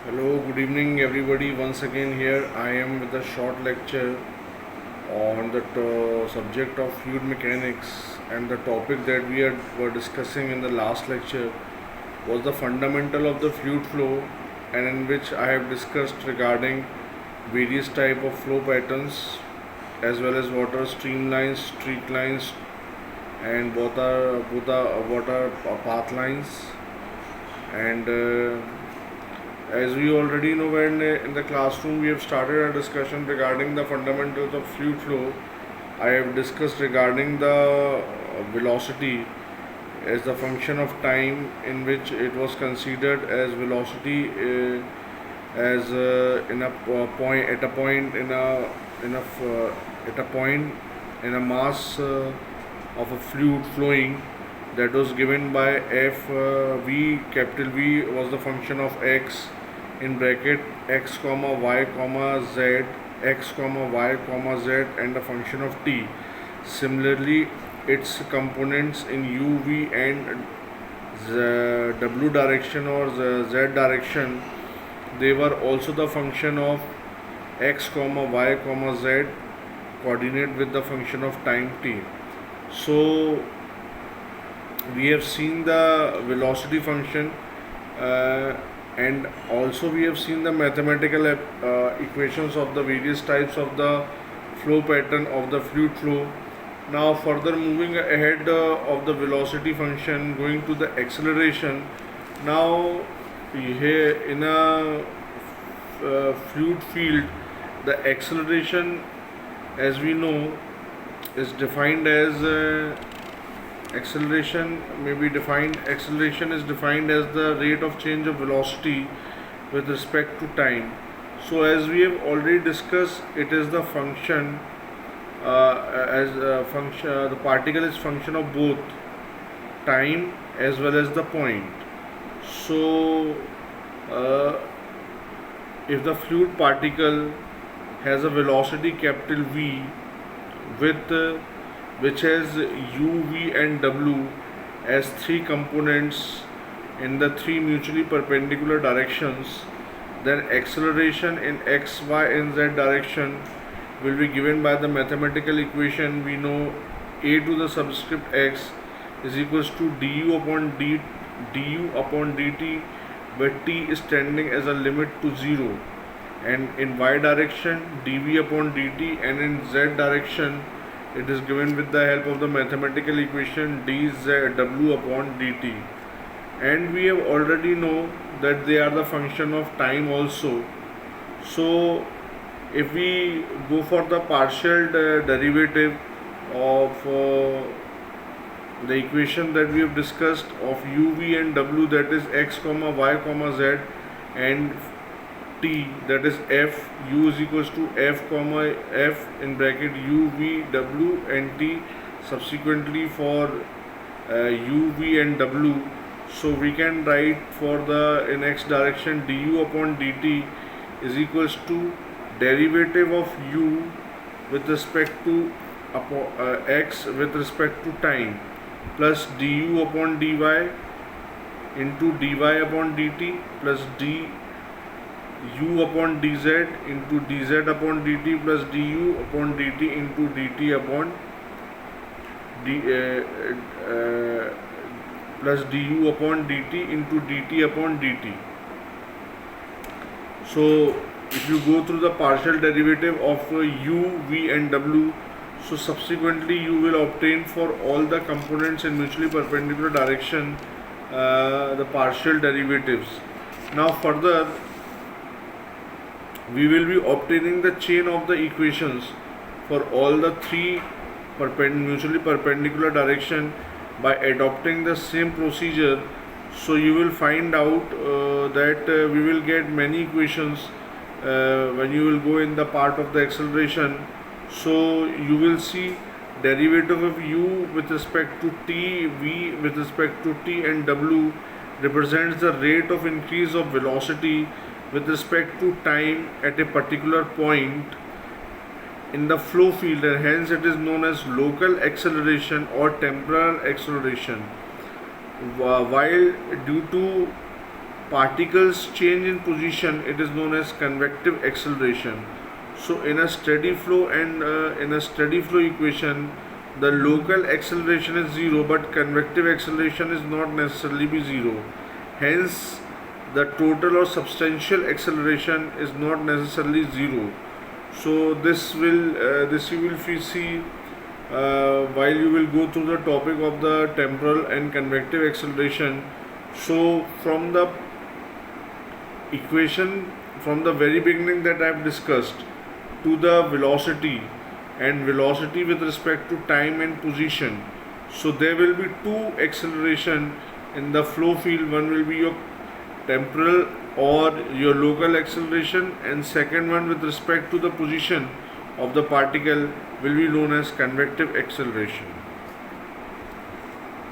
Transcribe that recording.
Hello, good evening, everybody. Once again, here I am with a short lecture on the subject of fluid mechanics, and the topic that were discussing in the last lecture was the fundamental of the fluid flow, and in which I have discussed regarding various type of flow patterns as well as water streamlines, streak lines, and water path lines, and as we already know, when in the classroom we have started a discussion regarding the fundamentals of fluid flow. I have discussed regarding the velocity as the function of time, in which it was considered as velocity as in a point at a point in a at a point in a mass of a fluid flowing, that was given by f v. Capital V was the function of x in bracket x comma y comma z, x comma y comma z, and the function of t. Similarly, its components in u, v, and w direction or the z direction, they were also the function of x comma y comma z, coordinate with the function of time t. So we have seen the velocity function, uh, and also we have seen the mathematical equations of the various types of the flow pattern of the fluid flow. Now further moving ahead of the velocity function, going to the acceleration. Now here in a fluid field, the acceleration, as we know, is defined as acceleration is defined as the rate of change of velocity with respect to time. So as we have already discussed, it is the function as a function the particle is function of both time as well as the point. So uh, if the fluid particle has a velocity capital V with which has u, v, and w as three components in the three mutually perpendicular directions, then acceleration in x, y, and z direction will be given by the mathematical equation. We know a to the subscript x is equals to du upon dt, where t is tending as a limit to 0, and in y direction dv upon dt, and in z direction it is given with the help of the mathematical equation dw upon dt. And we have already know that they are the function of time also. So if we go for the partial derivative of the equation that we have discussed of u, v, and w, that is x comma y comma z, and t, that is f, u is equals to f comma f in bracket u, v, w, and t subsequently for u, v, and w. So we can write for the in x direction du upon dt is equals to derivative of u with respect to x with respect to time, plus du upon dy into dy upon dt, plus du upon dz into dz upon dt, plus du upon dt into dt upon d, plus du upon dt into dt upon dt. So if you go through the partial derivative of u, v, and w, so subsequently you will obtain for all the components in mutually perpendicular direction the partial derivatives. Now further we will be obtaining the chain of the equations for all the three mutually perpendicular direction by adopting the same procedure. So you will find out that we will get many equations when you will go in the part of the acceleration. So you will see derivative of u with respect to t, v with respect to t, and w represents the rate of increase of velocity with respect to time at a particular point in the flow field, and hence it is known as local acceleration or temporal acceleration. While due to particles change in position, it is known as convective acceleration. So in a steady flow and in a steady flow equation, the local acceleration is zero, but convective acceleration is not necessarily be zero. Hence, the total or substantial acceleration is not necessarily zero. So this you will see while you will go through the topic of the temporal and convective acceleration. So from the equation, from the very beginning that I have discussed, to the velocity and velocity with respect to time and position, so there will be two acceleration in the flow field. One will be your temporal or your local acceleration, and second one with respect to the position of the particle will be known as convective acceleration.